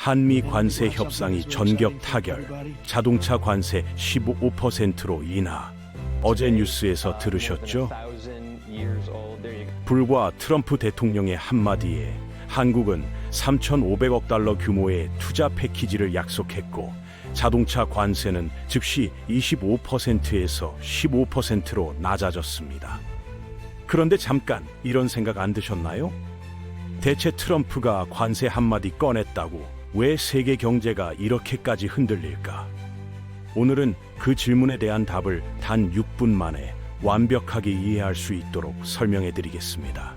한미 관세 협상이 전격 타결, 자동차 관세 15%로 인하. 어제 뉴스에서 들으셨죠? 불과 트럼프 대통령의 한마디에 한국은 3,500억 달러 규모의 투자 패키지를 약속했고, 자동차 관세는 즉시 25%에서 15%로 낮아졌습니다. 그런데 잠깐 이런 생각 안 드셨나요? 대체 트럼프가 관세 한마디 꺼냈다고 왜 세계 경제가 이렇게까지 흔들릴까? 오늘은 그 질문에 대한 답을 단 6분 만에 완벽하게 이해할 수 있도록 설명해 드리겠습니다.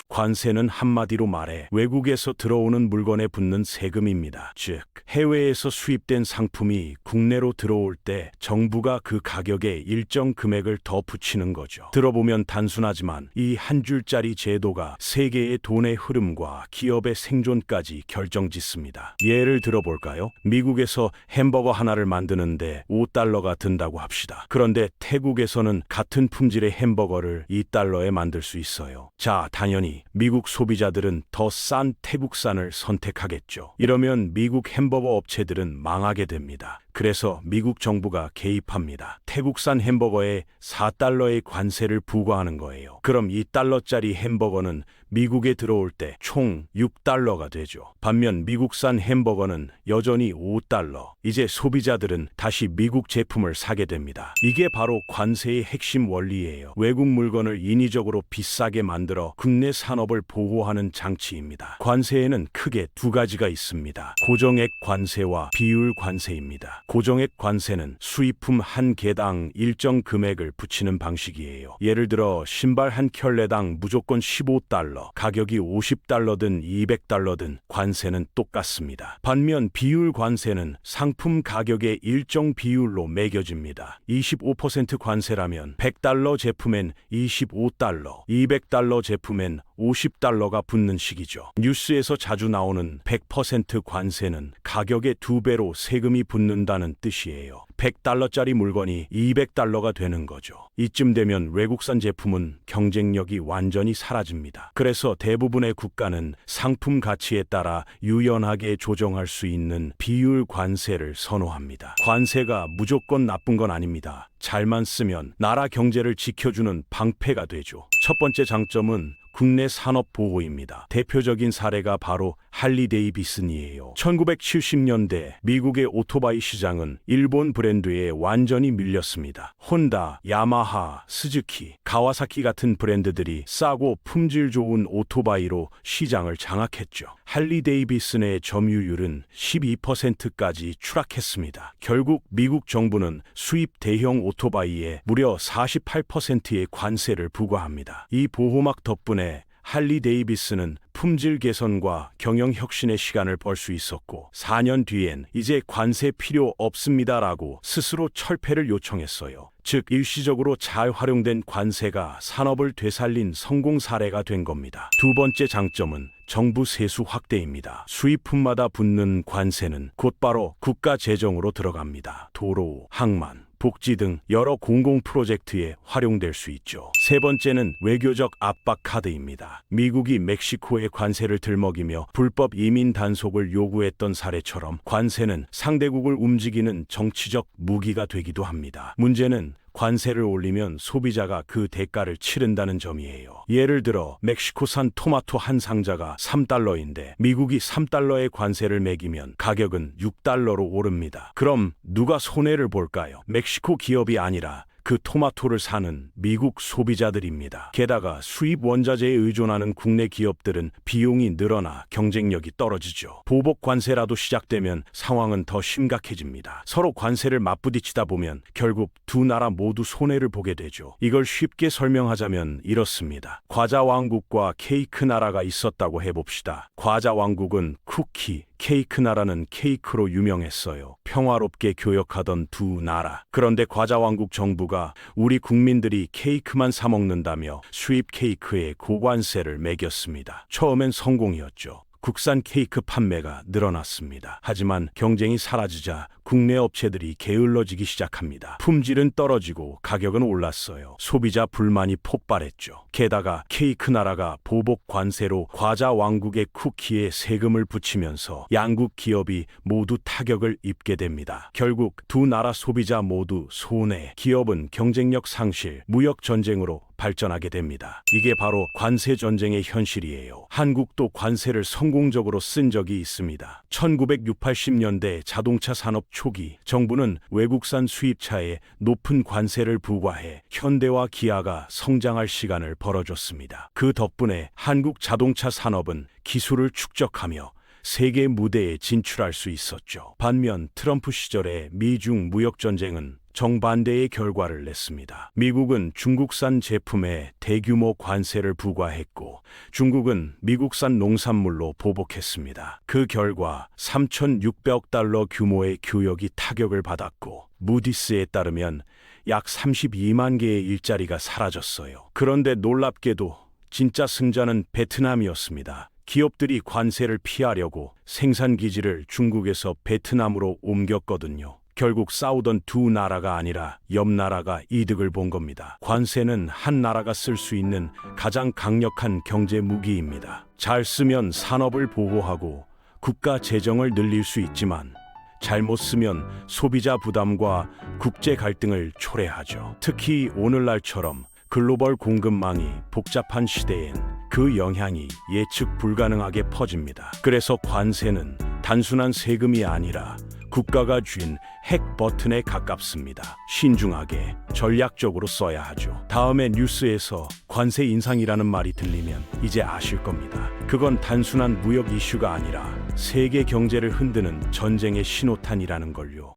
관세는 한마디로 말해 외국에서 들어오는 물건에 붙는 세금입니다. 즉, 해외에서 수입된 상품이 국내로 들어올 때 정부가 그 가격에 일정 금액을 더 붙이는 거죠. 들어보면 단순하지만 이 한 줄짜리 제도가 세계의 돈의 흐름과 기업의 생존까지 결정짓습니다. 예를 들어볼까요? 미국에서 햄버거 하나를 만드는데 $5가 든다고 합시다. 그런데 태국에서는 같은 품질의 햄버거를 $2에 만들 수 있어요. 자, 당연히 미국 소비자들은 더 싼 태국산을 선택하겠죠. 이러면 미국 햄버거 업체들은 망하게 됩니다. 그래서 미국 정부가 개입합니다. 태국산 햄버거에 $4의 관세를 부과하는 거예요. 그럼 $2짜리 햄버거는 미국에 들어올 때 총 $6가 되죠. 반면 미국산 햄버거는 여전히 $5. 이제 소비자들은 다시 미국 제품을 사게 됩니다. 이게 바로 관세의 핵심 원리예요. 외국 물건을 인위적으로 비싸게 만들어 국내 산업을 보호하는 장치입니다. 관세에는 크게 두 가지가 있습니다. 고정액 관세와 비율 관세입니다. 고정액 관세는 수입품 한 개당 일정 금액을 붙이는 방식이에요. 예를 들어 신발 한 켤레당 무조건 $15, 가격이 $50든 $200든 관세는 똑같습니다. 반면 비율 관세는 상품 가격의 일정 비율로 매겨집니다. 25% 관세라면 $100 제품엔 $25, $200 제품엔 $50가 붙는 식이죠. 뉴스에서 자주 나오는 100% 관세는 가격의 2배로 세금이 붙는다는 뜻이에요. $100짜리 물건이 $200가 되는 거죠. 이쯤 되면 외국산 제품은 경쟁력이 완전히 사라집니다. 그래서 대부분의 국가는 상품 가치에 따라 유연하게 조정할 수 있는 비율 관세를 선호합니다. 관세가 무조건 나쁜 건 아닙니다. 잘만 쓰면 나라 경제를 지켜주는 방패가 되죠. 첫 번째 장점은 국내 산업 보호입니다. 대표적인 사례가 바로 할리데이비슨이에요. 1970년대 미국의 오토바이 시장은 일본 브랜드에 완전히 밀렸습니다. 혼다, 야마하, 스즈키, 가와사키 같은 브랜드들이 싸고 품질 좋은 오토바이로 시장을 장악했죠. 할리데이비슨의 점유율은 12%까지 추락했습니다. 결국 미국 정부는 수입 대형 오토바이에 무려 48%의 관세를 부과합니다. 이 보호막 덕분에 할리데이비슨은 품질 개선과 경영 혁신의 시간을 벌 수 있었고, 4년 뒤엔 이제 관세 필요 없습니다라고 스스로 철폐를 요청했어요. 즉, 일시적으로 잘 활용된 관세가 산업을 되살린 성공 사례가 된 겁니다. 두 번째 장점은 정부 세수 확대입니다. 수입품마다 붙는 관세는 곧바로 국가 재정으로 들어갑니다. 도로, 항만, 복지 등 여러 공공 프로젝트에 활용될 수 있죠. 세 번째는 외교적 압박 카드입니다. 미국이 멕시코에 관세를 들먹이며 불법 이민 단속을 요구했던 사례처럼 관세는 상대국을 움직이는 정치적 무기가 되기도 합니다. 문제는 관세를 올리면 소비자가 그 대가를 치른다는 점이에요. 예를 들어 멕시코산 토마토 한 상자가 $3인데 미국이 $3의 관세를 매기면 가격은 $6로 오릅니다. 그럼 누가 손해를 볼까요? 멕시코 기업이 아니라 그 토마토를 사는 미국 소비자들입니다. 게다가 수입 원자재에 의존하는 국내 기업들은 비용이 늘어나 경쟁력이 떨어지죠. 보복 관세라도 시작되면 상황은 더 심각해집니다. 서로 관세를 맞부딪히다 보면 결국 두 나라 모두 손해를 보게 되죠. 이걸 쉽게 설명하자면 이렇습니다. 과자 왕국과 케이크 나라가 있었다고 해봅시다. 과자 왕국은 쿠키, 케이크 나라는 케이크로 유명했어요. 평화롭게 교역하던 두 나라. 그런데 과자왕국 정부가 우리 국민들이 케이크만 사 먹는다며 수입 케이크에 고관세를 매겼습니다. 처음엔 성공이었죠. 국산 케이크 판매가 늘어났습니다. 하지만 경쟁이 사라지자 국내 업체들이 게을러지기 시작합니다. 품질은 떨어지고 가격은 올랐어요. 소비자 불만이 폭발했죠. 게다가 케이크 나라가 보복 관세로 과자 왕국의 쿠키에 세금을 붙이면서 양국 기업이 모두 타격을 입게 됩니다. 결국 두 나라 소비자 모두 손해, 기업은 경쟁력 상실, 무역 전쟁으로 발전하게 됩니다. 이게 바로 관세 전쟁의 현실이에요. 한국도 관세를 성공적으로 쓴 적이 있습니다. 1980년대 자동차 산업 초기, 정부는 외국산 수입차에 높은 관세를 부과해 현대와 기아가 성장할 시간을 벌어줬습니다. 그 덕분에 한국 자동차 산업은 기술을 축적하며 세계 무대에 진출할 수 있었죠. 반면 트럼프 시절의 미중 무역 전쟁은 정반대의 결과를 냈습니다. 미국은 중국산 제품에 대규모 관세를 부과했고 중국은 미국산 농산물로 보복했습니다. 그 결과 3,600억 달러 규모의 교역이 타격을 받았고 무디스에 따르면 약 32만 개의 일자리가 사라졌어요. 그런데 놀랍게도 진짜 승자는 베트남이었습니다. 기업들이 관세를 피하려고 생산 기지를 중국에서 베트남으로 옮겼거든요. 결국 싸우던 두 나라가 아니라 옆 나라가 이득을 본 겁니다. 관세는 한 나라가 쓸 수 있는 가장 강력한 경제 무기입니다. 잘 쓰면 산업을 보호하고 국가 재정을 늘릴 수 있지만 잘못 쓰면 소비자 부담과 국제 갈등을 초래하죠. 특히 오늘날처럼 글로벌 공급망이 복잡한 시대엔 그 영향이 예측 불가능하게 퍼집니다. 그래서 관세는 단순한 세금이 아니라 국가가 쥔 핵 버튼에 가깝습니다. 신중하게 전략적으로 써야 하죠. 다음에 뉴스에서 관세 인상이라는 말이 들리면 이제 아실 겁니다. 그건 단순한 무역 이슈가 아니라 세계 경제를 흔드는 전쟁의 신호탄이라는 걸요.